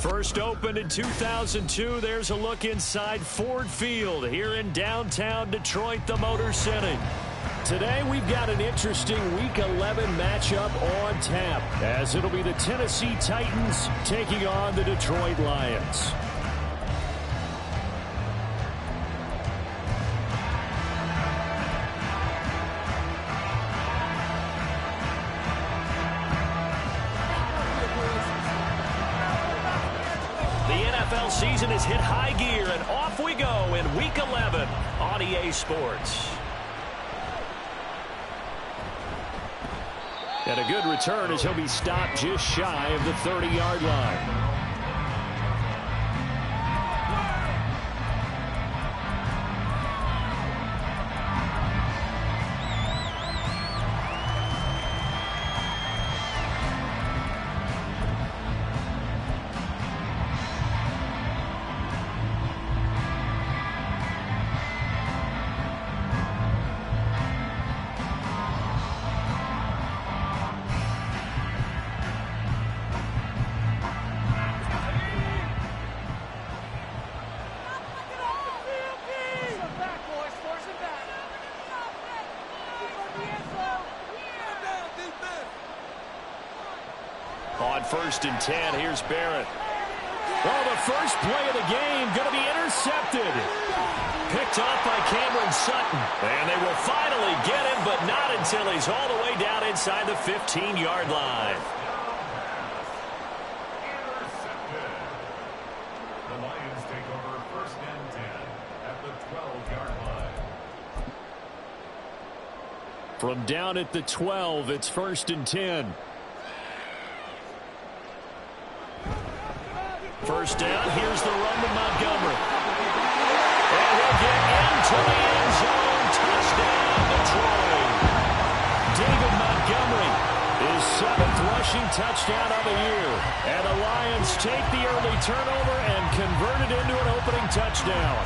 First opened in 2002, there's a look inside Ford Field here in downtown Detroit, the Motor City. Today we've got an interesting Week 11 matchup on tap, as it'll be the Tennessee Titans taking on the Detroit Lions. Season has hit high gear, and off we go in Week 11 on EA Sports. And a good return as he'll be stopped just shy of the 30-yard line. On 1st and 10, here's Barrett. Oh, the first play of the game going to be intercepted. Picked off by Cameron Sutton. And they will finally get him, but not until he's all the way down inside the 15-yard line. The Lions take over 1st and 10 at the 12-yard line. From down at the 12, it's 1st and 10. First down, here's the run to Montgomery. And he'll get into the end zone. Touchdown, Detroit. David Montgomery, his 7th rushing touchdown of the year. And the Lions take the early turnover and convert it into an opening touchdown.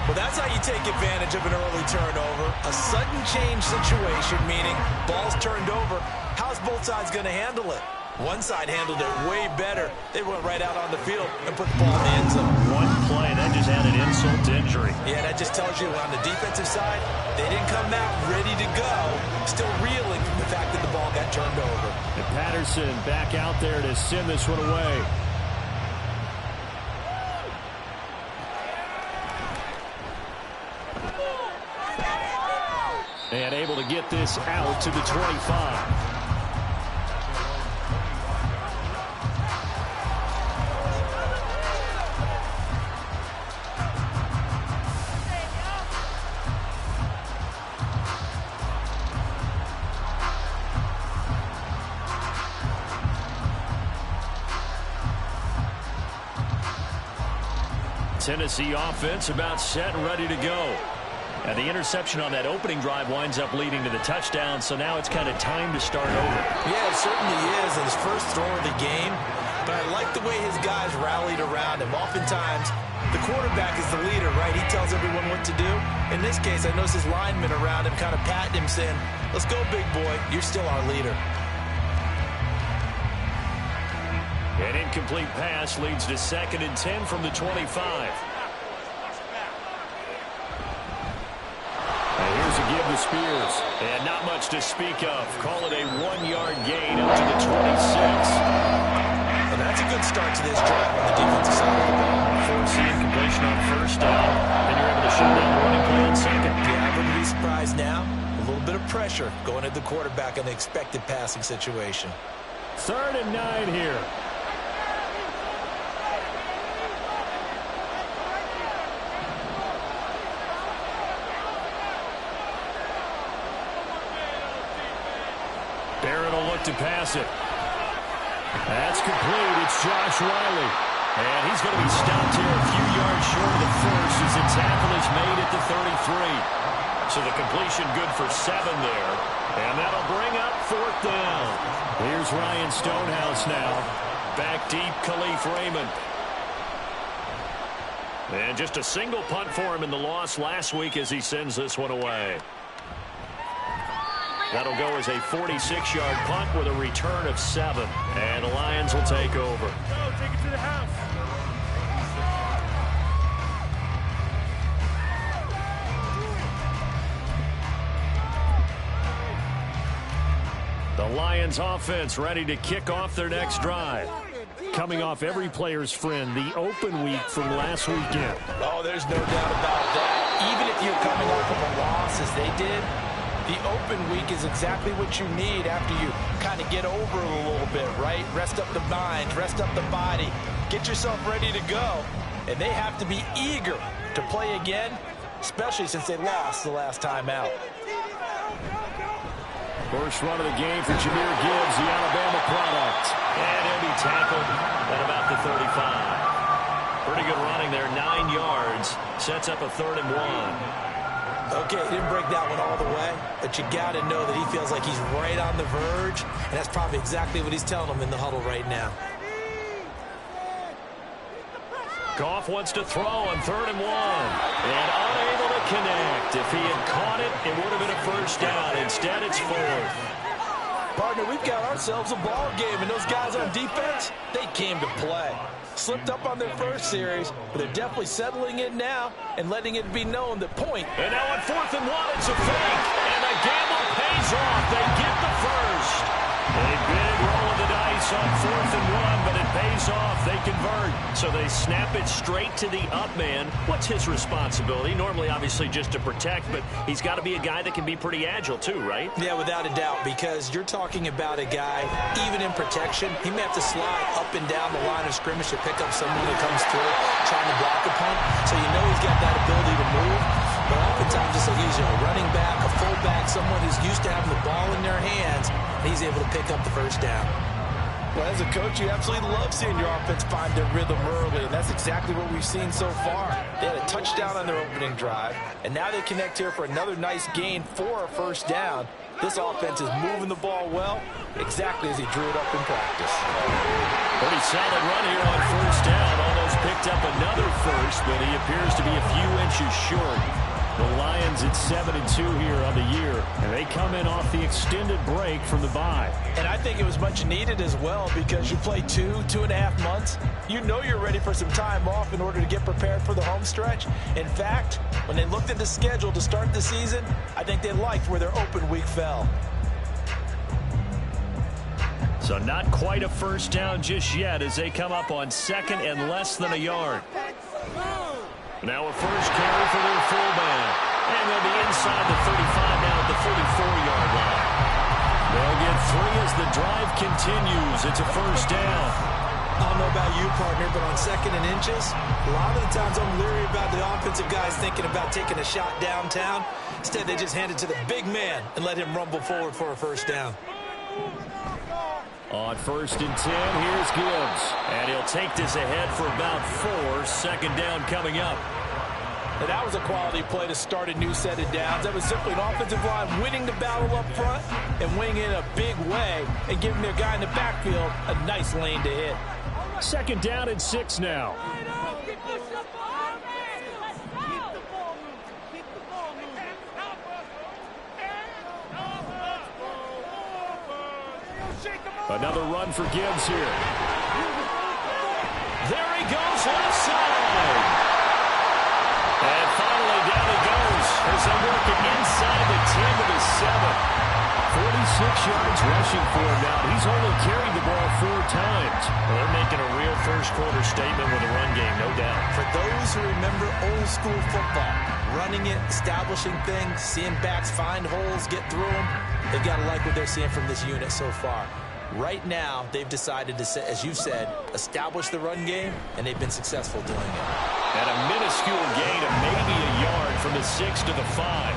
Well, that's how you take advantage of an early turnover. A sudden change situation, meaning ball's turned over. How's both sides going to handle it? One side handled it way better. They went right out on the field and put the ball in the end zone. One play, that just added insult to injury. Yeah, that just tells you on the defensive side, they didn't come out ready to go, still reeling from the fact that the ball got turned over. And Patterson back out there to send this one away. And able to get this out to the 25. Tennessee offense about set and ready to go. And the interception on that opening drive winds up leading to the touchdown, so now it's kind of time to start over. Yeah, it certainly is, and his first throw of the game. But I like the way his guys rallied around him. Oftentimes, the quarterback is the leader, right? He tells everyone what to do. In this case, I noticed his linemen around him kind of patting him, saying, "Let's go, big boy. You're still our leader." An incomplete pass leads to 2nd and 10 from the 25. And here's a give to Spears. And not much to speak of. Call it a 1-yard gain up to the 26. And that's a good start to this drive on the defensive side of the ball. Forcing incompletion on 1st down. And you're able to shut down the running play on 2nd. Yeah, I wouldn't be surprised now. A little bit of pressure going at the quarterback in the expected passing situation. 3rd and 9 here. Barrett will look to pass it. That's complete. It's Josh Riley. And he's going to be stopped here a few yards short of the first as the tackle is made at the 33. So the completion good for 7 there. And that'll bring up 4th down. Here's Ryan Stonehouse now. Back deep, Khalif Raymond. And just a single punt for him in the loss last week as he sends this one away. That'll go as a 46-yard punt with a return of 7. And the Lions will take over. Go, take it to the house. The Lions offense ready to kick off their next drive. Coming off every player's friend, the open week from last weekend. Oh, there's no doubt about that. Even if you're coming off of a loss as they did, the open week is exactly what you need after you kind of get over it a little bit, right? Rest up the mind, rest up the body, get yourself ready to go. And they have to be eager to play again, especially since they lost the last time out. First run of the game for Jahmyr Gibbs, the Alabama product. And he'll be tackled at about the 35. Pretty good running there, 9 yards. Sets up a 3rd and 1. Okay, didn't break that one all the way, but you got to know that he feels like he's right on the verge, and that's probably exactly what he's telling them in the huddle right now. Goff wants to throw on 3rd and 1. And unable to connect. If he had caught it, it would have been a first down. Instead, it's 4th. Partner, we've got ourselves a ball game, and those guys on defense, they came to play. Slipped up on their first series, but they're definitely settling in now and letting it be known that point. And now on 4th and 1, it's a fake. And the gamble pays off. They get the first. A big roll of the dice on 4th and 1, but it pays off. They convert. So they snap it straight to the up man. What's his responsibility? Normally, obviously, just to protect, but he's got to be a guy that can be pretty agile too, right? Yeah, without a doubt, because you're talking about a guy, even in protection, he may have to slide up and down the line of scrimmage to pick up someone that comes through trying to block a punt. So you know he's got that ability to move. But oftentimes it's usually a running back, a fullback, someone who's used to having the ball in their hands, and he's able to pick up the first down. Well, as a coach, you absolutely love seeing your offense find their rhythm early, and that's exactly what we've seen so far. They had a touchdown on their opening drive, and now they connect here for another nice gain for a first down. This offense is moving the ball well, exactly as he drew it up in practice. Pretty solid run here on first down. Almost picked up another first, but he appears to be a few inches short. The Lions at 7-2 here on the year, and they come in off the extended break from the bye. And I think it was much needed as well, because you play 2.5 months. You know you're ready for some time off in order to get prepared for the home stretch. In fact, when they looked at the schedule to start the season, I think they liked where their open week fell. So not quite a first down just yet as they come up on 2nd and less than a yard. Now a first carry for their fullback. And they'll be inside the 35 now at the 44-yard line. They'll get 3 as the drive continues. It's a first down. I don't know about you, partner, but on 2nd and inches, a lot of the times I'm leery about the offensive guys thinking about taking a shot downtown. Instead, they just hand it to the big man and let him rumble forward for a first down. On 1st and 10, here's Gibbs. And he'll take this ahead for about 4. 2nd down coming up. And that was a quality play to start a new set of downs. That was simply an offensive line winning the battle up front and winning it in a big way and giving their guy in the backfield a nice lane to hit. 2nd down and 6 now. Another run for Gibbs here. There he goes, left side. And finally down he goes as they work it inside the 10 to the 7. 46 yards rushing for him now. He's only carried the ball 4 times. Well, they're making a real first-quarter statement with a run game, no doubt. For those who remember old-school football, running it, establishing things, seeing backs find holes, get through them, they've got to like what they're seeing from this unit so far. Right now, they've decided to, as you said, establish the run game, and they've been successful doing it. And a minuscule gain of maybe a yard from the 6 to the 5.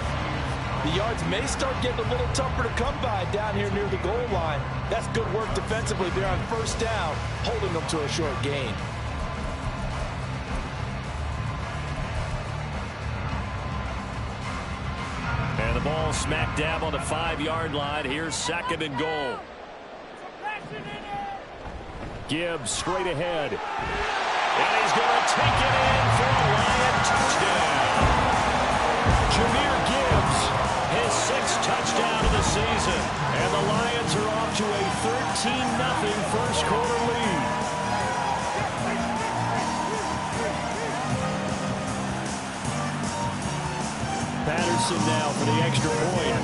The yards may start getting a little tougher to come by down here near the goal line. That's good work defensively there on first down, holding them to a short gain. And the ball smack dab on the 5-yard line. Here's 2nd and goal. Gibbs straight ahead. And he's going to take it in for a Lion touchdown. Jahmyr Gibbs his 6th touchdown of the season. And the Lions are off to a 13-0 first quarter lead. Patterson now for the extra point.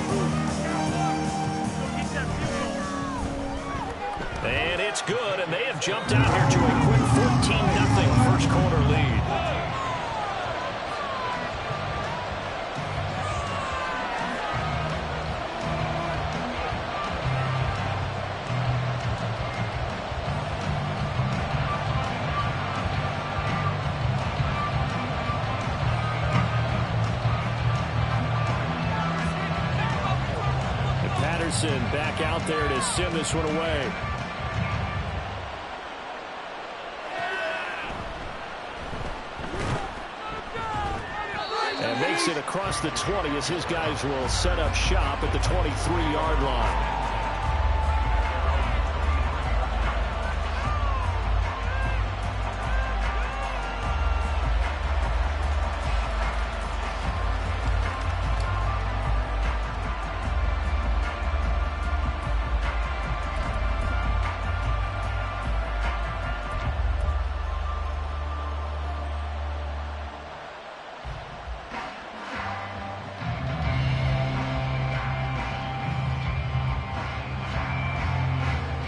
And it's good, and they have jumped out here to a quick 14-0 first quarter lead. And Patterson back out there to send this one away. Makes it across the 20 as his guys will set up shop at the 23-yard line.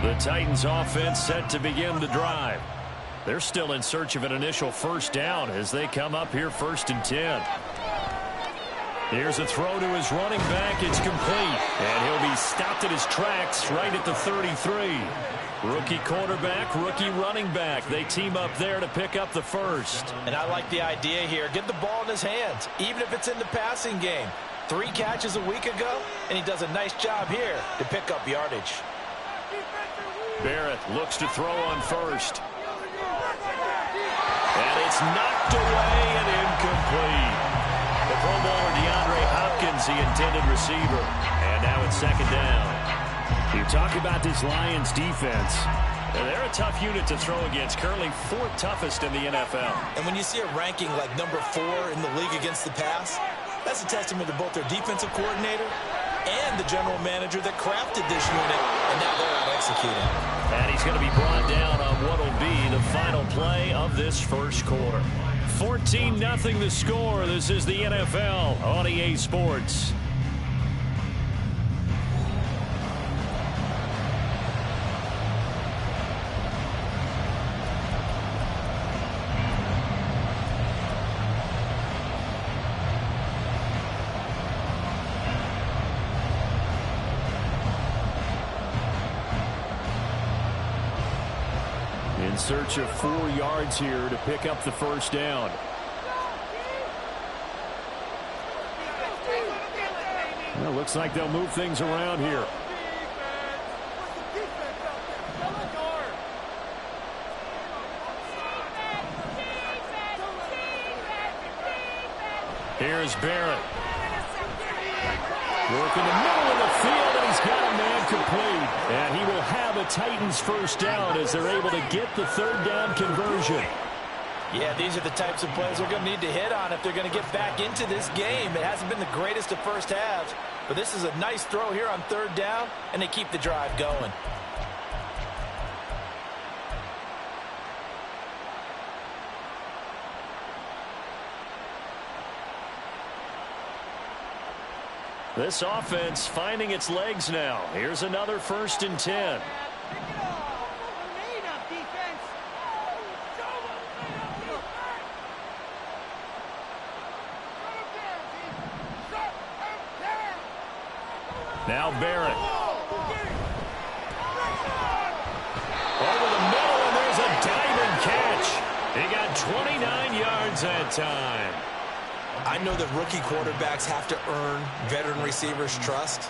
The Titans offense set to begin the drive. They're still in search of an initial first down as they come up here 1st and 10. Here's a throw to his running back. It's complete. And he'll be stopped at his tracks right at the 33. Rookie quarterback, rookie running back. They team up there to pick up the first. And I like the idea here. Get the ball in his hands, even if it's in the passing game. 3 catches a week ago, and he does a nice job here to pick up yardage. Barrett looks to throw on first. And it's knocked away and incomplete. The Pro Bowler DeAndre Hopkins, the intended receiver. And now it's 2nd down. You talk about this Lions defense. They're a tough unit to throw against. Currently 4th toughest in the NFL. And when you see a ranking like number 4 in the league against the pass, that's a testament to both their defensive coordinator and the general manager that crafted this unit, and now they're out executing. And he's going to be brought down on what will be the final play of this first quarter. 14-0 the score. This is the NFL on EA Sports. In search of 4 yards here to pick up the first down. Well, looks like they'll move things around here. Here's Barrett. Working the middle of the field, and he's got a man complete. And he will have a Titans first down as they're able to get the 3rd down conversion. Yeah, these are the types of plays they're going to need to hit on if they're going to get back into this game. It hasn't been the greatest of first halves, but this is a nice throw here on 3rd down, and they keep the drive going. This offense finding its legs now. Here's another 1st and 10. Now Barrett. Over the middle, and there's a diving catch. He got 29 yards that time. I know that rookie quarterbacks have to earn veteran receivers' trust.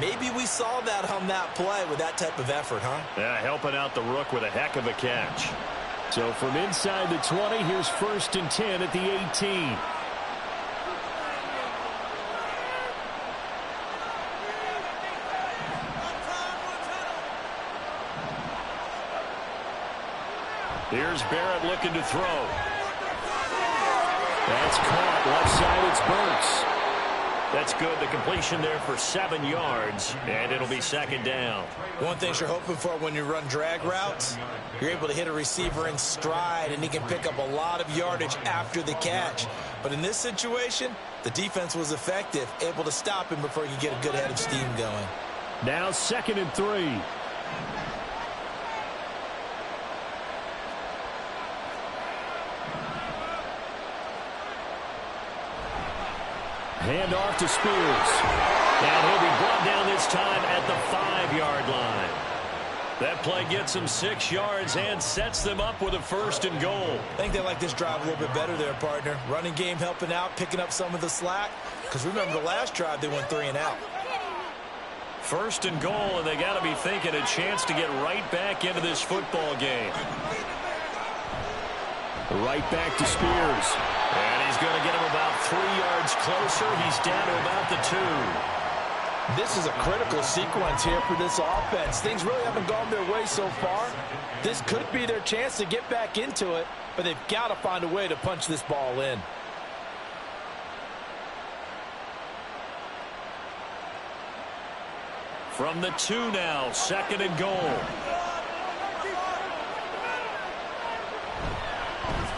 Maybe we saw that on that play with that type of effort, huh? Yeah, helping out the rook with a heck of a catch. So from inside the 20, here's 1st and 10 at the 18. Here's Barrett looking to throw. That's caught. Left side, it's Burks. That's good. The completion there for 7 yards, and it'll be second down. One thing you're hoping for when you run drag routes, you're able to hit a receiver in stride, and he can pick up a lot of yardage after the catch. But in this situation, the defense was effective, able to stop him before he could get a good head of steam going. Now 2nd and 3. Hand off to Spears. And he'll be brought down this time at the 5-yard line. That play gets him 6 yards and sets them up with a 1st and goal. I think they like this drive a little bit better there, partner. Running game helping out, picking up some of the slack. Because remember, the last drive they went 3 and out. 1st and goal, and they got to be thinking a chance to get right back into this football game. Right back to Spears. And he's going to get him about 3 yards closer. He's down to about the 2. This is a critical sequence here for this offense. Things really haven't gone their way so far. This could be their chance to get back into it, but they've got to find a way to punch this ball in. From the 2 now, 2nd and goal.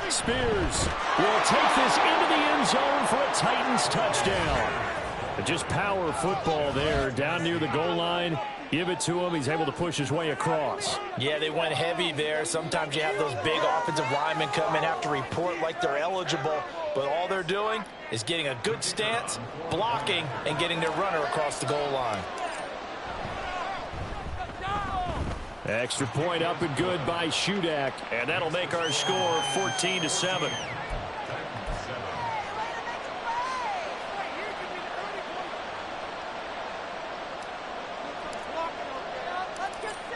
Spears will take this into the end zone for a Titans touchdown. Just power football there down near the goal line. Give it to him. He's able to push his way across. Yeah, they went heavy there. Sometimes you have those big offensive linemen come in, have to report like they're eligible. But all they're doing is getting a good stance, blocking, and getting their runner across the goal line. Extra point up and good by Shudak. And that'll make our score 14-7.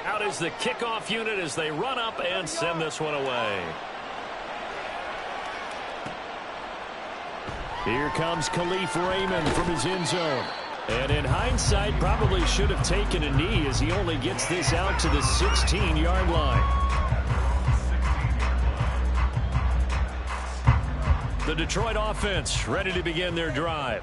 Out is the kickoff unit as they run up and send this one away. Here comes Khalif Raymond from his end zone. And in hindsight, probably should have taken a knee as he only gets this out to the 16-yard line. The Detroit offense ready to begin their drive.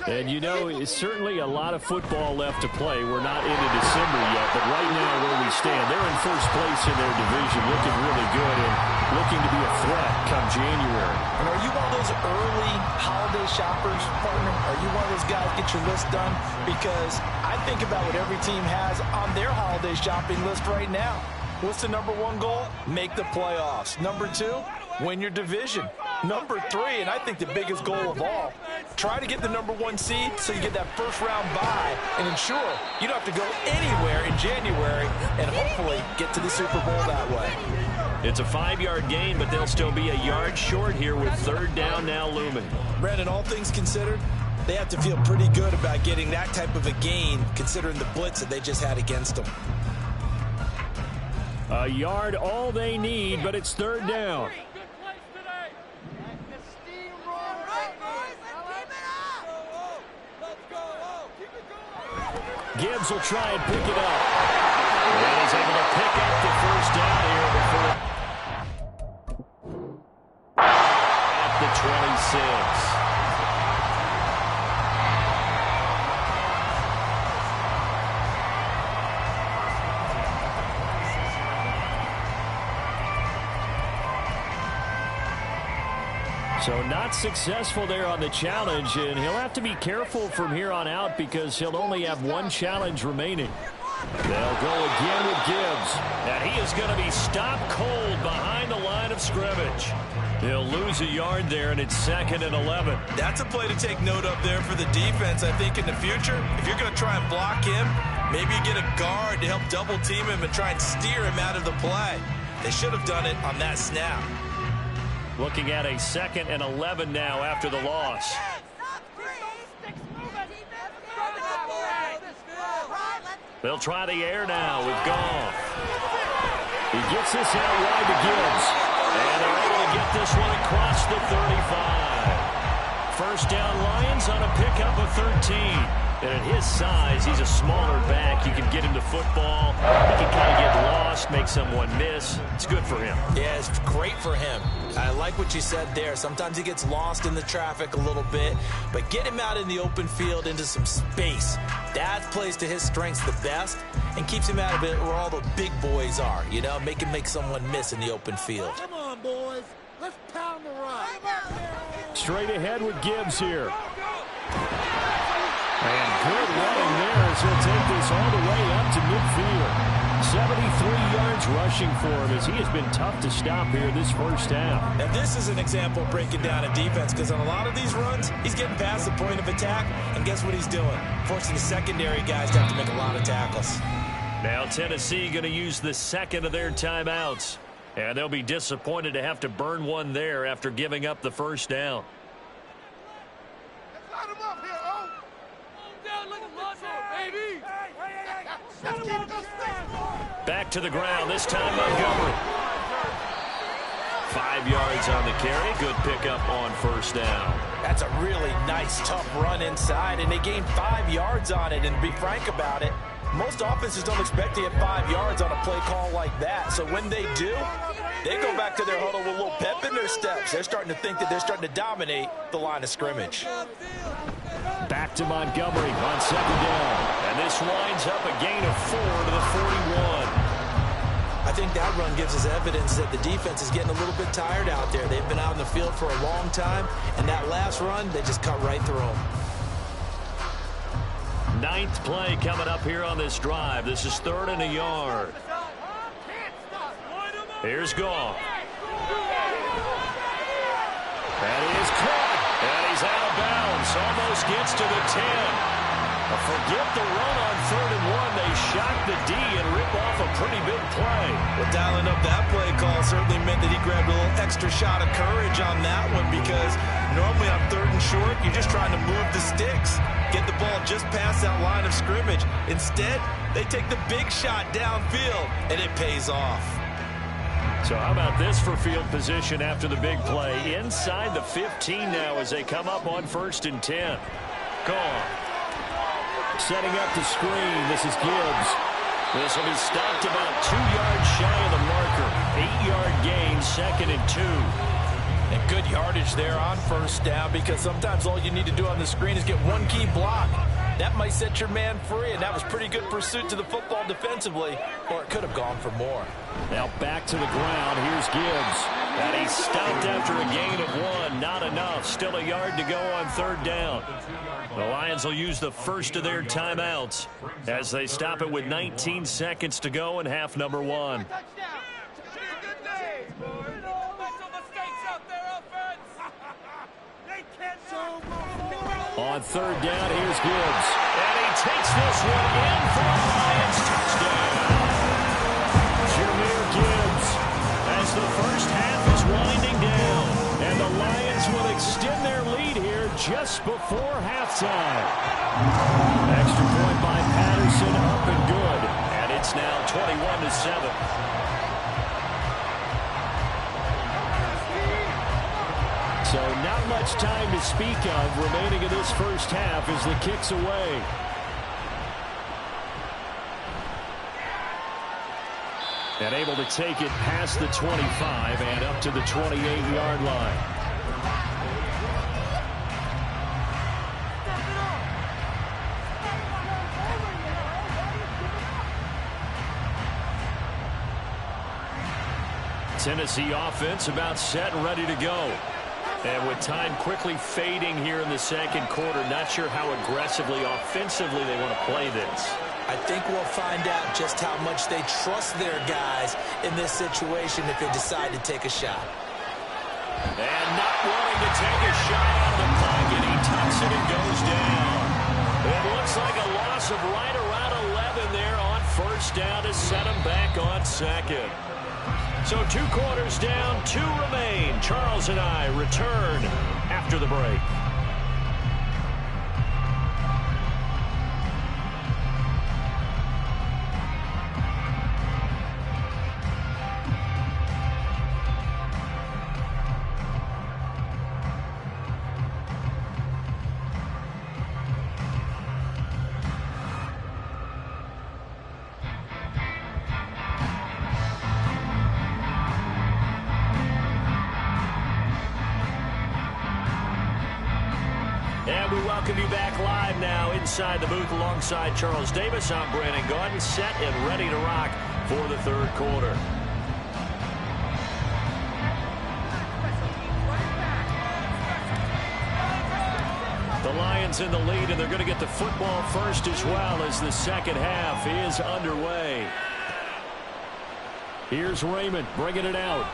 And, you know, it's certainly a lot of football left to play. We're not into December yet, but right now where we stand, they're in first place in their division, looking really good and looking to be a threat come January. And are you one of those early holiday shoppers, partner? Are you one of those guys get your list done? Because I think about what every team has on their holiday shopping list right now. What's the number 1 goal? Make the playoffs. Number 2, win your division. Number 3, and I think the biggest goal of all, try to get the number 1 seed so you get that first-round bye and ensure you don't have to go anywhere in January and hopefully get to the Super Bowl that way. It's a 5-yard gain, but they'll still be a yard short here with 3rd down now looming. Brandon, all things considered, they have to feel pretty good about getting that type of a gain considering the blitz that they just had against them. A yard all they need, but it's 3rd down. Gibbs will try and pick it up. And he's able to pick up the 1st down here before at the 26. So not successful there on the challenge, and he'll have to be careful from here on out because he'll only have 1 challenge remaining. They'll go again with Gibbs, and he is going to be stopped cold behind the line of scrimmage. He'll lose a yard there, and it's 2nd and 11. That's a play to take note of there for the defense, I think, in the future. If you're going to try and block him, maybe you get a guard to help double-team him and try and steer him out of the play. They should have done it on that snap. Looking at a 2nd and 11 now after the loss. They'll try the air now with Goff. He gets this out wide to Gibbs. And they're able to get this one across the 35. First down Lions on a pickup of 13. And at his size, he's a smaller back. You can get him to football. He can kind of get lost, make someone miss. It's good for him. Yeah, it's great for him. I like what you said there. Sometimes he gets lost in the traffic a little bit, but get him out in the open field into some space. That plays to his strengths the best and keeps him out of it where all the big boys are, you know, make him make someone miss in the open field. Come on, boys. Let's pound the rock. Straight ahead with Gibbs here. And good running there as he'll take this all the way up to midfield. 73 yards rushing for him as he has been tough to stop here this first half. Now this is an example of breaking down a defense, because on a lot of these runs, he's getting past the point of attack, and guess what he's doing? Forcing the secondary guys to have to make a lot of tackles. Now Tennessee going to use the second of their timeouts. And they'll be disappointed to have to burn one there after giving up the first down. Line him up here, oh. Back to the ground, this time Montgomery. 5 yards on the carry. Good pickup on first down. That's a really nice, tough run inside, and they gained 5 yards on it. And to be frank about it, most offenses don't expect to get 5 yards on a play call like that. So when they do, they go back to their huddle with a little pep in their steps. They're starting to think that they're starting to dominate the line of scrimmage. Back to Montgomery on second down. And this winds up a gain of 4 to the 41. I think that run gives us evidence that the defense is getting a little bit tired out there. They've been out in the field for a long time, and that last run, they just cut right through them. Ninth play coming up here on this drive. This is 3rd and a yard. Here's Goff. That is caught. And he's out of bounds. Almost gets to the 10. Forget the run on 3rd and 1. They shock the D and rip off a pretty big play. Well, dialing up that play call certainly meant that he grabbed a little extra shot of courage on that one, because normally on 3rd and short, you're just trying to move the sticks, get the ball just past that line of scrimmage. Instead, they take the big shot downfield, and it pays off. So how about this for field position after the big play? Inside the 15 now as they come up on 1st and 10. Gone. Setting up the screen. This is Gibbs. This will be stopped about 2 yards shy of the marker. 8-yard gain, 2nd and 2. And good yardage there on first down, because sometimes all you need to do on the screen is get one key block. That might set your man free, and that was pretty good pursuit to the football defensively, or it could have gone for more. Now back to the ground. Here's Gibbs. And he's stopped after a gain of 1. Not enough. Still a yard to go on 3rd down. The Lions will use the first of their timeouts as they stop it with 19 seconds to go in half number 1. On 3rd down, here's Gibbs. And he takes this one in for a Lions touchdown. Jahmyr Gibbs as the first half is winding down. And the Lions will extend their lead here just before halftime. Extra point by Patterson, up and good. And it's now 21-7. So not much time to speak of remaining in this first half as the kick's away. And able to take it past the 25 and up to the 28-yard line. Tennessee offense about set and ready to go. And with time quickly fading here in the second quarter, not sure how aggressively, offensively they want to play this. I think we'll find out just how much they trust their guys in this situation if they decide to take a shot. And not wanting to take a shot out of the pocket, he tucks it and goes down. It looks like a loss of right around 11 there on first down to set him back on second. So 2 quarters down, 2 remain. Charles and I return after the break. welcome you back live now inside the booth alongside Charles Davis. I'm Brandon Gaudin, set and ready to rock for the third quarter. The Lions in the lead, and they're going to get the football first as well as the second half is underway. Here's Raymond bringing it out.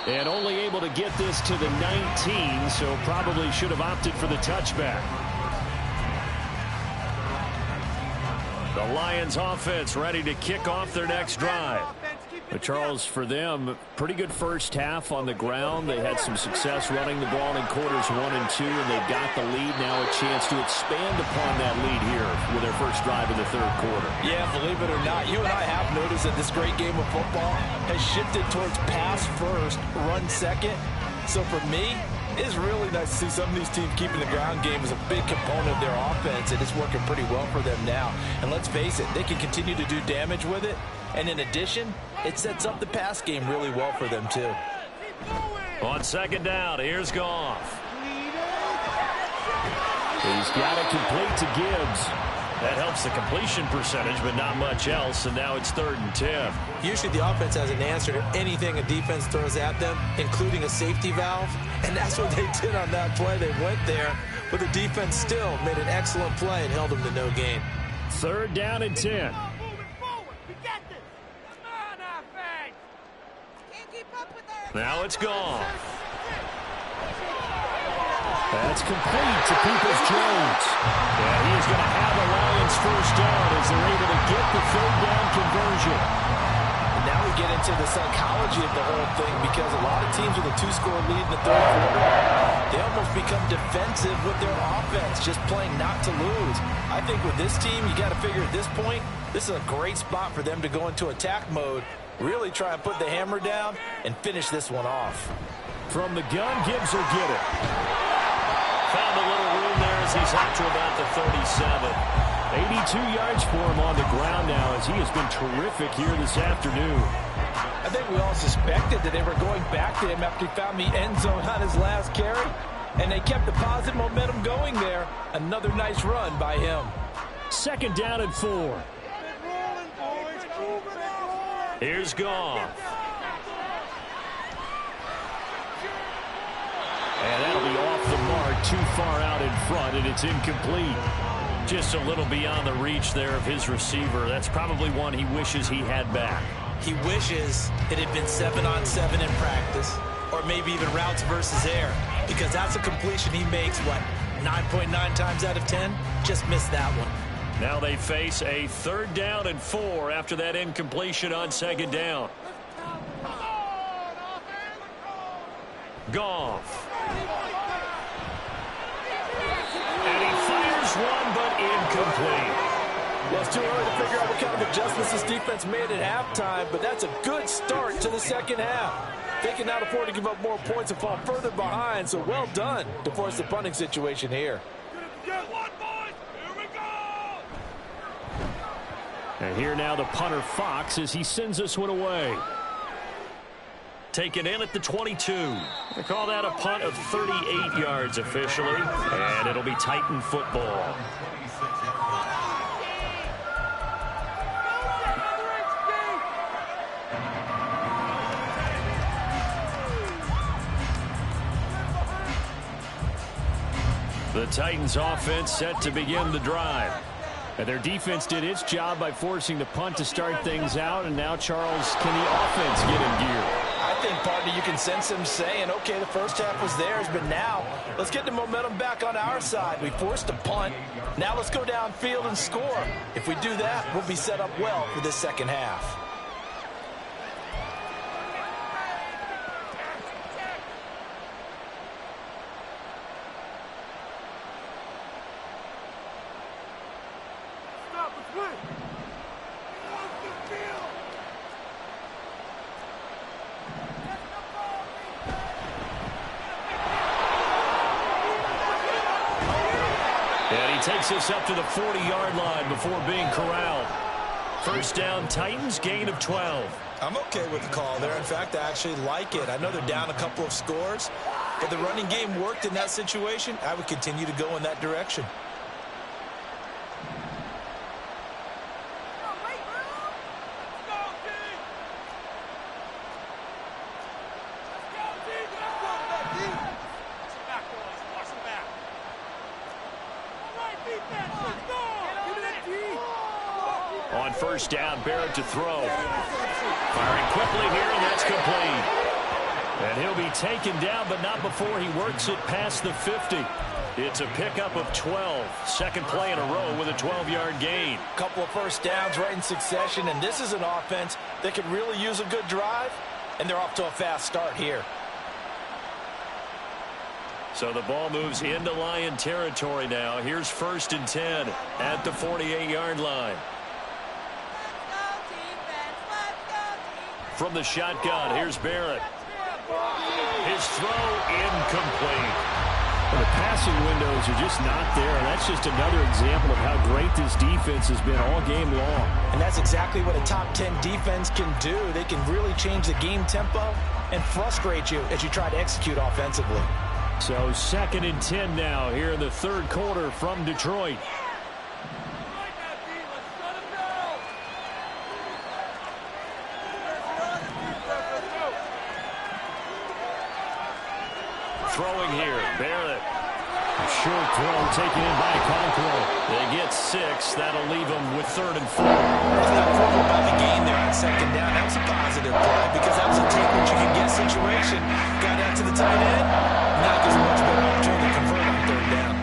And only able to get this to the 19, so probably should have opted for the touchback. The Lions offense ready to kick off their next drive. But Charles, for them, pretty good first half on the ground. They had some success running the ball in quarters 1 and 2, and they've got the lead. Now a chance to expand upon that lead here with their first drive in the third quarter. Yeah, believe it or not, you and I have noticed that this great game of football has shifted towards pass first, run second. So for me, it's really nice to see some of these teams keeping the ground game as a big component of their offense, and it's working pretty well for them now. And let's face it, they can continue to do damage with it. And in addition, it sets up the pass game really well for them, too. On second down, here's Goff. He's got it complete to Gibbs. That helps the completion percentage, but not much else, and now it's 3rd and 10. Usually the offense has an answer to anything a defense throws at them, including a safety valve, and that's what they did on that play. They went there, but the defense still made an excellent play and held them to no gain. 3rd down and 10. Now it's gone. That's complete to Peoples-Jones. And he is going to have a Lions first down as they're able to get the 3rd down conversion. And now we get into the psychology of the whole thing, because a lot of teams with a 2-score lead in the third quarter, they almost become defensive with their offense, just playing not to lose. I think with this team, you got to figure at this point, this is a great spot for them to go into attack mode, really try and put the hammer down and finish this one off. From the gun, Gibbs will get it. Found a little room there as he's out to about the 37. 82 yards for him on the ground now as he has been terrific here this afternoon. I think we all suspected that they were going back to him after he found the end zone on his last carry, and they kept the positive momentum going there. Another nice run by him. 2nd down and 4. Here's Goff. And that'll be off the mark, too far out in front, and it's incomplete. Just a little beyond the reach there of his receiver. That's probably one he wishes he had back. He wishes it had been 7-on-7 in practice, or maybe even routes versus air, because that's a completion he makes, 9.9 times out of 10? Just missed that one. Now they face a 3rd down and 4 after that incompletion on 2nd down. Goff. And he fires one, but incomplete. Well, it's too early to figure out what kind of adjustments this defense made at halftime, but that's a good start to the second half. They can now afford to give up more points and fall further behind, so well done to force the punting situation here. And here now the punter Fox as he sends this one away. Taken in at the 22. They call that a punt of 38 yards officially. And it'll be Titan football. The Titans offense set to begin the drive. And their defense did its job by forcing the punt to start things out. And now, Charles, can the offense get in gear? I think, partner, you can sense him saying, okay, the first half was theirs, but now let's get the momentum back on our side. We forced a punt. Now let's go downfield and score. If we do that, we'll be set up well for this second half. Takes us up to the 40-yard line before being corralled. First down, Titans, gain of 12. I'm okay with the call there. In fact, I actually like it. I know they're down a couple of scores, but the running game worked in that situation. I would continue to go in that direction. On first down, Barrett to throw. Firing quickly here, and that's complete. And he'll be taken down, but not before he works it past the 50. It's a pickup of 12. Second play in a row with a 12-yard gain. Couple of first downs right in succession, and this is an offense that could really use a good drive, and they're off to a fast start here. So the ball moves into Lion territory now. Here's first and 10 at the 48-yard line. From the shotgun, here's Barrett. His throw incomplete. Well, the passing windows are just not there. That's just another example of how great this defense has been all game long. And that's exactly what a top 10 defense can do. They can really change the game tempo and frustrate you as you try to execute offensively. So second and 10 now here in the third quarter from Detroit. Throwing here, Barrett. Short throw taken in by Conqueror. They get 6. That'll leave them with 3rd and 4. That's not quibble about the gain there on second down. That was a positive play because that was a take what you can get situation. Got out to the tight end. Now gives a much better opportunity to convert on third down.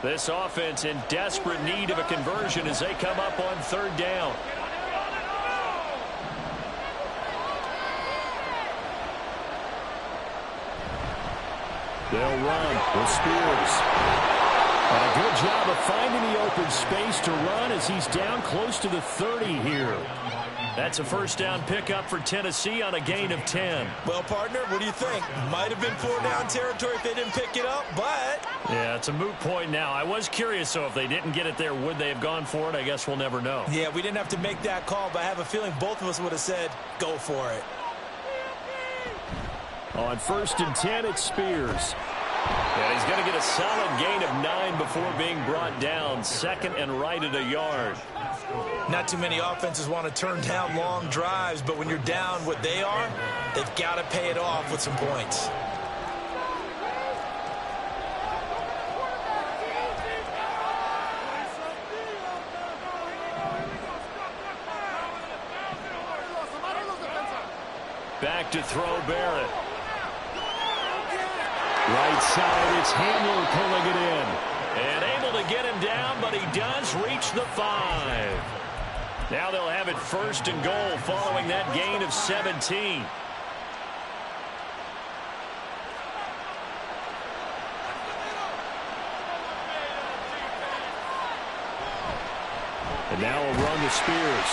This offense in desperate need of a conversion as they come up on third down. They'll run with Spears. And a good job of finding the open space to run as he's down close to the 30 here. That's a first down pickup for Tennessee on a gain of 10. Well, partner, what do you think? Might have been 4-down territory if they didn't pick it up, but... Yeah, it's a moot point now. I was curious, so if they didn't get it there, would they have gone for it? I guess we'll never know. Yeah, we didn't have to make that call, but I have a feeling both of us would have said, go for it. On first and 10, it's Spears. And he's going to get a solid gain of 9 before being brought down. Second and right at a yard. Not too many offenses want to turn down long drives, but when you're down what they are, they've got to pay it off with some points. Back to throw Barrett. Right side, it's Hamler pulling it in. And able to get him down, but he does reach the 5. Now they'll have it first and goal following that gain of 17. And now a run to Spears.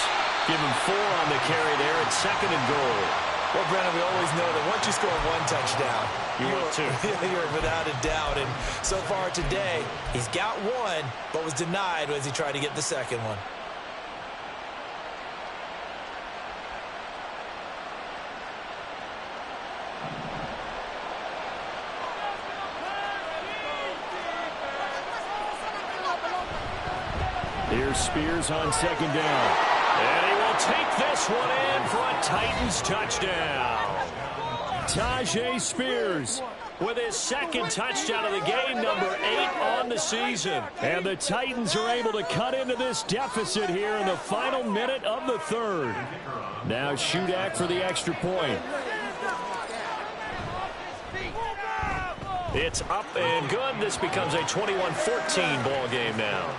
Give him 4 on the carry there at second and goal. Well, Brennan, we always know that once you score 1 touchdown, you're without a doubt. And so far today, he's got 1, but was denied as he tried to get the second one. Here's Spears on second down. And he will take this one in for a Titans touchdown. Tyjae Spears with his second touchdown of the game, number 8 on the season. And the Titans are able to cut into this deficit here in the final minute of the third. Now Shudak for the extra point. It's up and good. This becomes a 21-14 ball game now.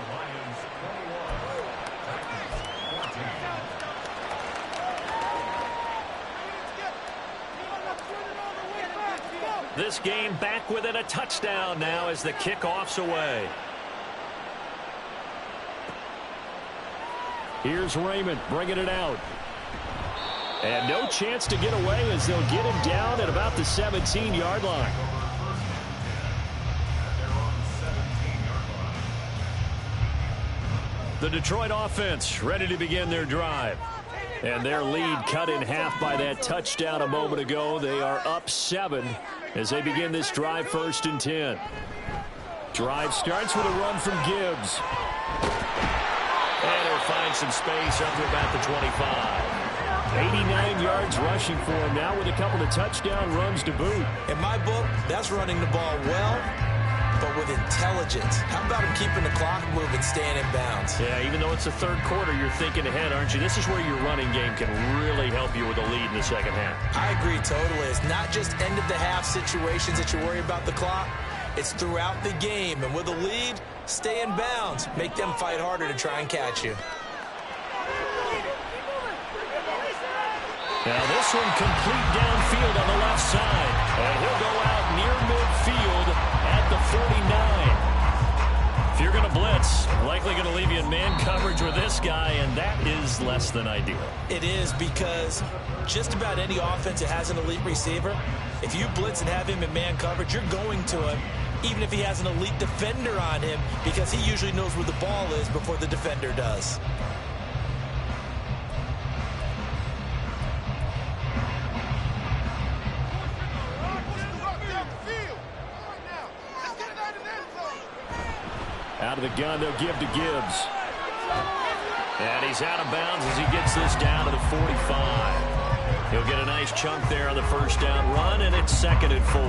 This game back within a touchdown now as the kickoff's away. Here's Raymond bringing it out. And no chance to get away as they'll get him down at about the 17-yard line. The Detroit offense ready to begin their drive. And their lead cut in half by that touchdown a moment ago. They are up 7 as they begin this drive, 1st and 10. Drive starts with a run from Gibbs. And he'll find some space up to about the 25. 89 yards rushing for him now with a couple of touchdown runs to boot. In my book, that's running the ball well, but with intelligence. How about him keeping the clock moving, staying in bounds? Yeah, even though it's the third quarter, you're thinking ahead, aren't you? This is where your running game can really help you with a lead in the second half. I agree totally. It's not just end-of-the-half situations that you worry about the clock. It's throughout the game. And with a lead, stay in bounds. Make them fight harder to try and catch you. Now this one complete downfield on the left side. And he'll go out near midfield at the 49. If you're going to blitz, likely going to leave you in man coverage with this guy, and that is less than ideal. It is, because just about any offense that has an elite receiver, if you blitz and have him in man coverage, you're going to him, even if he has an elite defender on him, because he usually knows where the ball is before the defender does. Out of the gun, they'll give to Gibbs. And he's out of bounds as he gets this down to the 45. He'll get a nice chunk there on the first down run, and it's 2nd and 4.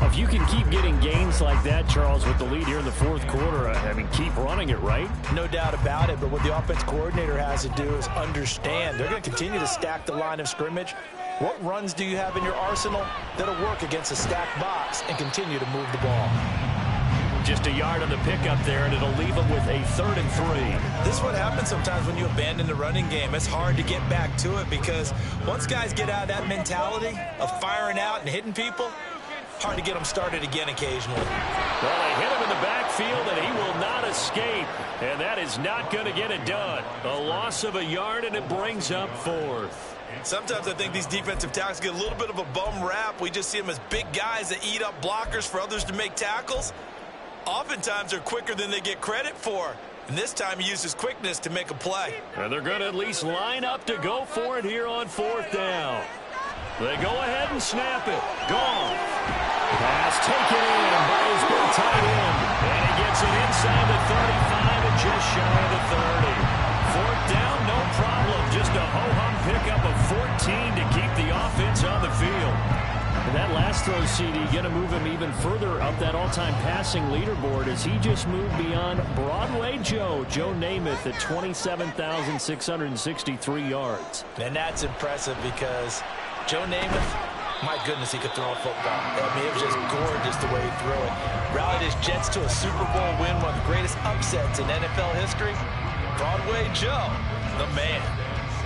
If you can keep getting gains like that, Charles, with the lead here in the fourth quarter, I mean, keep running it, right? No doubt about it, but what the offense coordinator has to do is understand. They're going to continue to stack the line of scrimmage. What runs do you have in your arsenal that'll work against a stacked box and continue to move the ball? Just a yard on the pickup there, and it'll leave them with a 3rd and 3. This is what happens sometimes when you abandon the running game. It's hard to get back to it, because once guys get out of that mentality of firing out and hitting people, hard to get them started again occasionally. Well, they hit him in the backfield, and he will not escape. And that is not going to get it done. A loss of a yard, and it brings up 4th. Sometimes I think these defensive tackles get a little bit of a bum rap. We just see them as big guys that eat up blockers for others to make tackles. Oftentimes they're quicker than they get credit for. And this time he uses quickness to make a play. And they're going to at least line up to go for it here on 4th down. They go ahead and snap it. Gone. Pass taken in by his big tight end. And he gets it inside the 35 and just shy of the 30. 4th down, no problem. Just a ho-hum pickup of 14 to keep the offense on the field. And that last throw, CD, going to move him even further up that all-time passing leaderboard as he just moved beyond Broadway Joe Namath at 27,663 yards. And that's impressive, because Joe Namath, my goodness, he could throw a football. I mean, it was just gorgeous the way he threw it. Rallied his Jets to a Super Bowl win, one of the greatest upsets in NFL history. Broadway Joe, the man.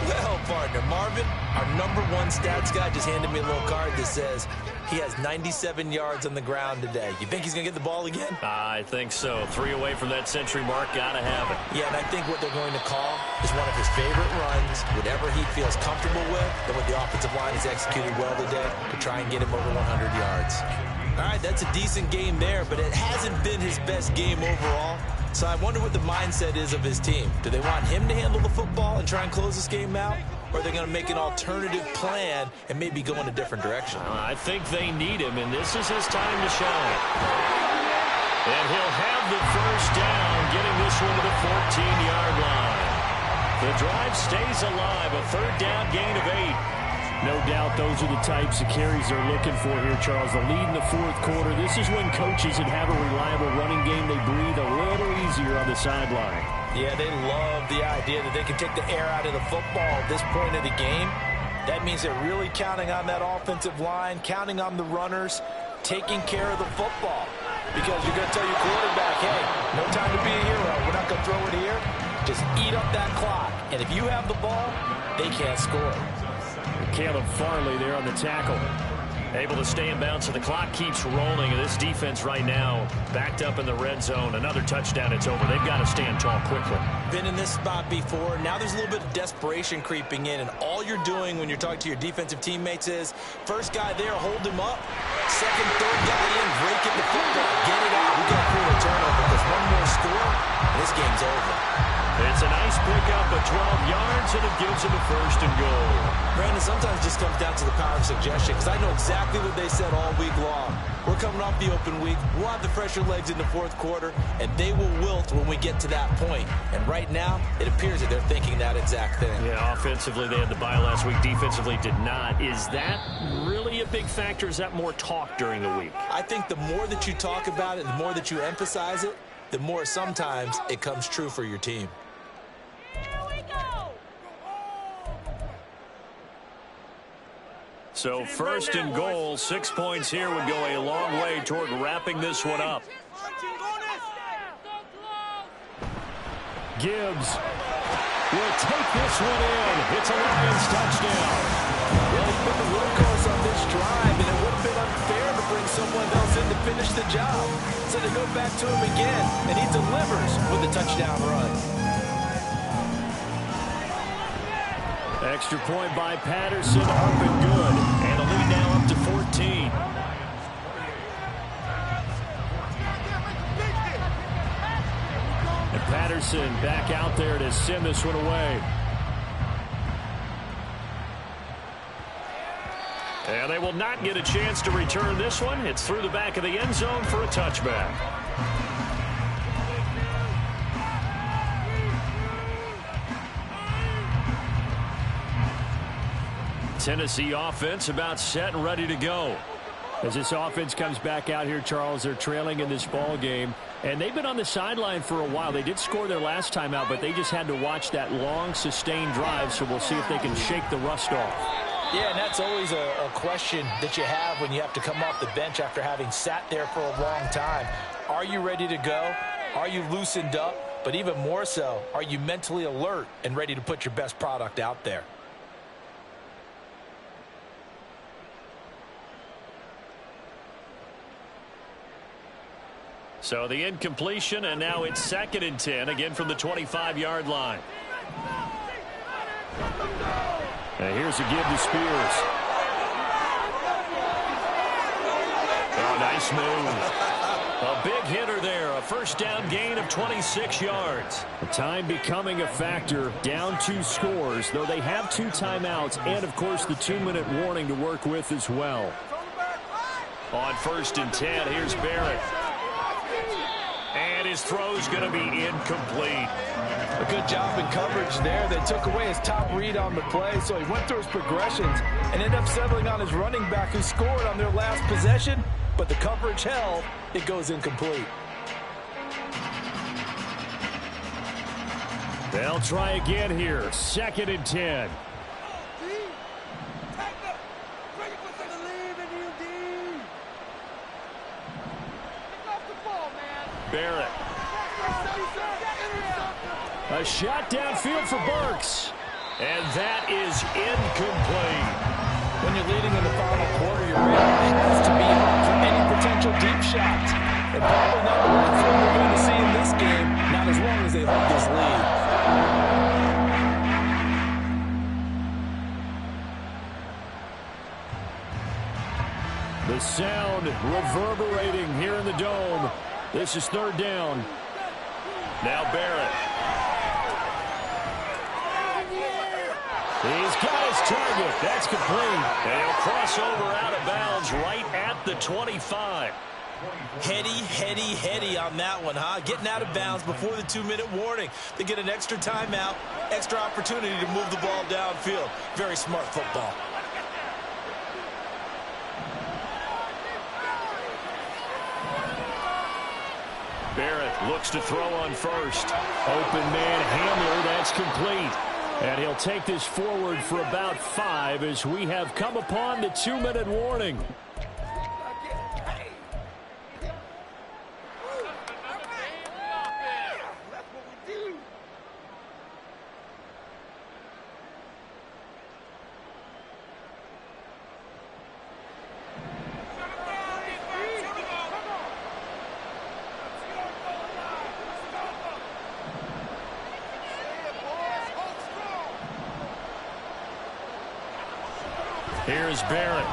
Well, partner, Marvin, our #1 stats guy, just handed me a little card that says he has 97 yards on the ground today. You think he's going to get the ball again? I think so. 3 away from that century mark. Got to have it. Yeah, and I think what they're going to call is one of his favorite runs, whatever he feels comfortable with, and what the offensive line has executed well today to try and get him over 100 yards. All right, that's a decent game there, but it hasn't been his best game overall. So I wonder what the mindset is of his team. Do they want him to handle the football and try and close this game out? Or are they going to make an alternative plan and maybe go in a different direction? I think they need him, and this is his time to shine. And he'll have the first down, getting this one to the 14-yard line. The drive stays alive, a 3rd down gain of 8. No doubt those are the types of carries they're looking for here, Charles. The lead in the fourth quarter. This is when coaches that have a reliable running game, they breathe a little easier on the sideline. Yeah, they love the idea that they can take the air out of the football at this point of the game. That means they're really counting on that offensive line, counting on the runners, taking care of the football. Because you're going to tell your quarterback, hey, no time to be a hero. We're not going to throw it here. Just eat up that clock. And if you have the ball, they can't score. Caleb Farley there on the tackle. Able to stay in bounds, so the clock keeps rolling. And this defense right now backed up in the red zone. Another touchdown, it's over. They've got to stand tall quickly. Been in this spot before. Now there's a little bit of desperation creeping in, and all you're doing when you're talking to your defensive teammates is first guy there, hold him up. Second, third guy in, break it the football. Get it out. We got to create a turnover because one more score, and this game's over. It's a nice pickup of 12 yards, and it gives him a 1st and goal. Brandon, sometimes it just comes down to the power of suggestion because I know exactly what they said all week long. We're coming off the open week. We'll have the fresher legs in the fourth quarter, and they will wilt when we get to that point. And right now, it appears that they're thinking that exact thing. Yeah, offensively, they had the bye last week. Defensively, did not. Is that really a big factor? Is that more talk during the week? I think the more that you talk about it, the more that you emphasize it, the more sometimes it comes true for your team. So 1st and goal, 6 points here would go a long way toward wrapping this one up. Gibbs will take this one in. It's a Lions touchdown. Well, he's been the workhorse on this drive, and it would have been unfair to bring someone else in to finish the job. So they go back to him again, and he delivers with a touchdown run. Extra point by Patterson, up and good. And a lead now up to 14. And Patterson back out there to send this one away. And they will not get a chance to return this one. It's through the back of the end zone for a touchback. Tennessee offense about set and ready to go. As this offense comes back out here, Charles, they're trailing in this ball game, and they've been on the sideline for a while. They did score their last time out, but they just had to watch that long, sustained drive, so we'll see if they can shake the rust off. Yeah, and that's always a question that you have when you have to come off the bench after having sat there for a long time. Are you ready to go? Are you loosened up? But even more so, are you mentally alert and ready to put your best product out there? So the incompletion, and now it's 2nd and 10, again from the 25-yard line. And here's a give to Spears. Oh, nice move. A big hitter there, a 1st down gain of 26 yards. The time becoming a factor, down 2 scores, though they have 2 timeouts and, of course, the 2-minute warning to work with as well. On 1st and 10, here's Barrett. And his throw's going to be incomplete. A good job in coverage there. They took away his top read on the play, so he went through his progressions and ended up settling on his running back who scored on their last possession, but the coverage held. It goes incomplete. They'll try again here. 2nd and 10. Barrett. A shot downfield for Burks. And that is incomplete. When you're leading in the final quarter, your radar has to be on for any potential deep shots. And probably not the last one we're going to see in this game, not as long as they hold this lead. The sound reverberating here in the dome. This is 3rd down. Now Barrett. He's got his target. That's complete. And he'll cross over out of bounds right at the 25. Heady on that one, huh? Getting out of bounds before the 2-minute warning. They get an extra timeout, extra opportunity to move the ball downfield. Very smart football. Barrett looks to throw on 1st. Open man Hamler, that's complete. And he'll take this forward for about 5 as we have come upon the 2-minute warning. Here's Barrett.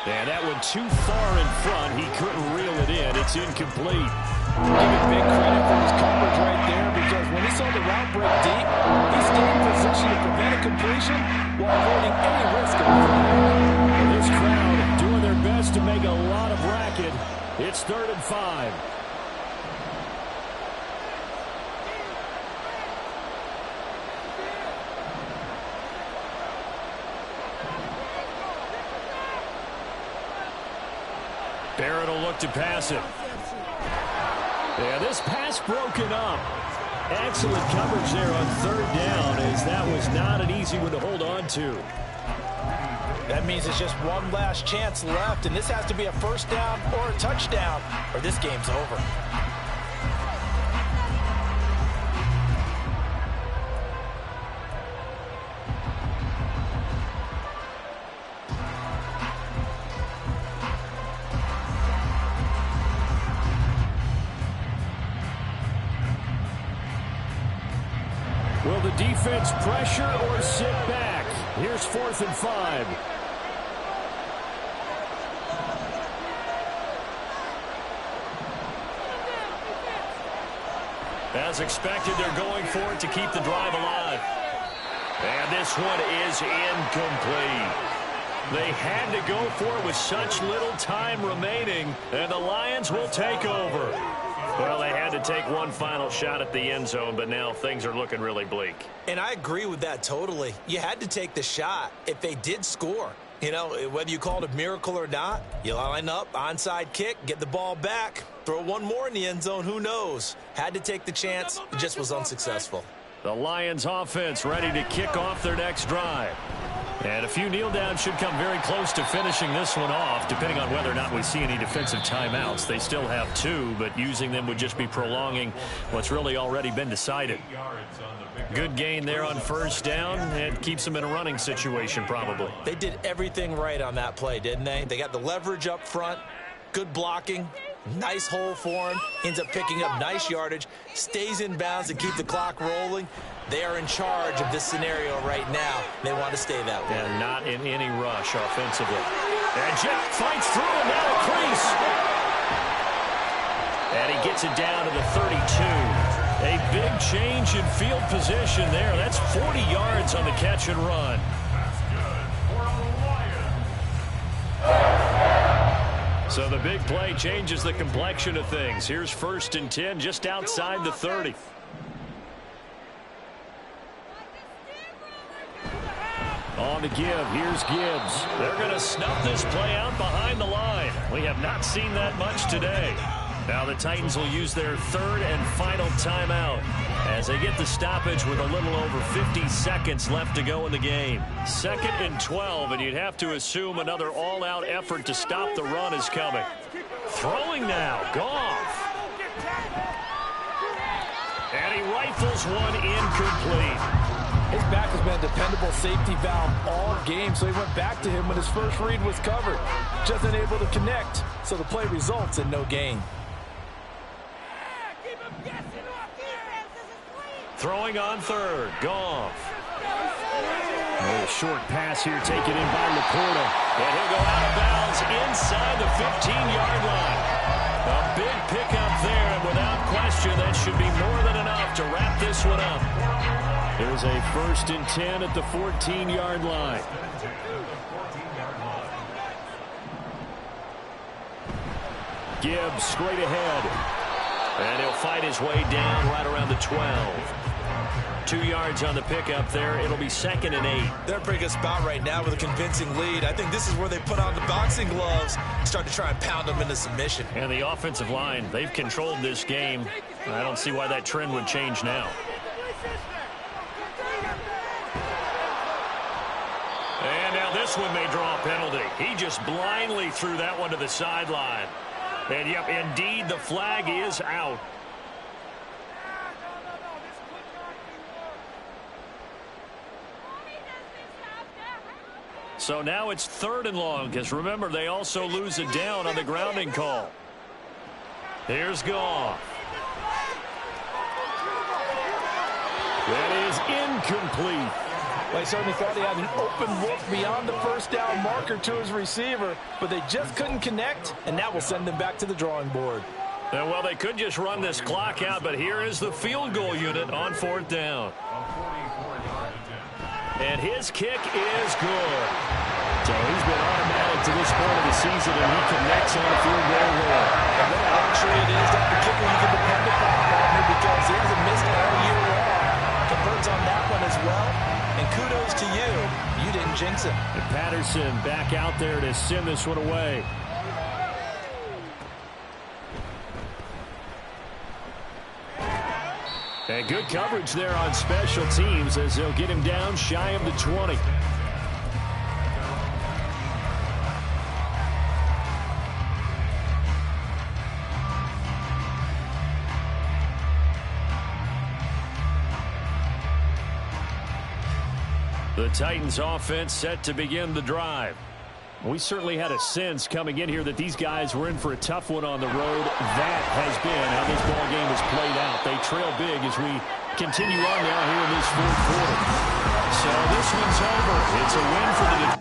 And that went too far in front. He couldn't reel it in. It's incomplete. Give him big credit for his coverage right there, because when he saw the route break deep, he stayed in position to prevent a completion while avoiding any risk of a flag. This crowd doing their best to make a lot of racket. It's 3rd and 5. Barrett will look to pass it. Yeah, this pass broken up. Excellent coverage there on 3rd down, as that was not an easy one to hold on to. That means it's just one last chance left, and this has to be a 1st down or a touchdown, or this game's over. Will the defense pressure or sit back? Here's 4th and 5. As expected, they're going for it to keep the drive alive. And this one is incomplete. They had to go for it with such little time remaining, and the Lions will take over. Well, they had to take one final shot at the end zone, but now things are looking really bleak. And I agree with that totally. You had to take the shot if they did score. You know, whether you call it a miracle or not, you line up, onside kick, get the ball back, throw one more in the end zone, who knows? Had to take the chance, it just was unsuccessful. The Lions offense ready to kick off their next drive. And a few kneel downs should come very close to finishing this one off, depending on whether or not we see any defensive timeouts. They still have 2, but using them would just be prolonging what's really already been decided. Good gain there on 1st down, and keeps them in a running situation probably. They did everything right on that play, didn't they? They got the leverage up front, good blocking, nice hole for him, ends up picking up nice yardage, stays in bounds to keep the clock rolling. They are in charge of this scenario right now. They want to stay that way. And not in any rush offensively. And Jeff fights through, and now a crease. And he gets it down to the 32. A big change in field position there. That's 40 yards on the catch and run. That's good for the Lions. So the big play changes the complexion of things. Here's 1st and 10 just outside the 30. On the give, here's Gibbs. They're going to snuff this play out behind the line. We have not seen that much today. Now the Titans will use their 3rd and final timeout as they get the stoppage with a little over 50 seconds left to go in the game. 2nd and 12, and you'd have to assume another all-out effort to stop the run is coming. Throwing now, Goff. And he rifles one incomplete. His back has been a dependable safety valve all game, so he went back to him when his first read was covered. Just unable to connect, so the play results in no gain. Throwing on 3rd, Goff. A short pass here taken in by Laporta. And he'll go out of bounds inside the 15-yard line. A big pickup there, and without question, that should be more than enough to wrap this one up. There's a 1st and 10 at the 14-yard line. Gibbs straight ahead. And he'll fight his way down right around the 12. 2 yards on the pickup there. It'll be 2nd and 8. They're in a pretty good spot right now with a convincing lead. I think this is where they put on the boxing gloves and start to try and pound them into submission. And the offensive line, they've controlled this game. I don't see why that trend would change now. And now this one may draw a penalty. He just blindly threw that one to the sideline. And, yep, indeed, the flag is out. So now it's 3rd and long, because remember, they also lose it down on the grounding call. Here's Goff. That is incomplete. Well, he certainly thought he had an open look beyond the first down marker to his receiver, but they just couldn't connect, and that will send them back to the drawing board. Well, they could just run this clock out, but here is the field goal unit on 4th down. And his kick is good. So he's been automatic to this point of the season, and he connects on a field goal there. And what a luxury it is to have a kicker you can depend upon, partner, because he hasn't missed all year long. Converts on that one as well, and kudos to you. You didn't jinx him. And Patterson back out there to send this one away. And good coverage there on special teams as they'll get him down shy of the 20. The Titans offense set to begin the drive. We certainly had a sense coming in here that these guys were in for a tough one on the road. That has been how this ball game has played out. They trail big as we continue on now here in this 4th quarter. So this one's over. It's a win for the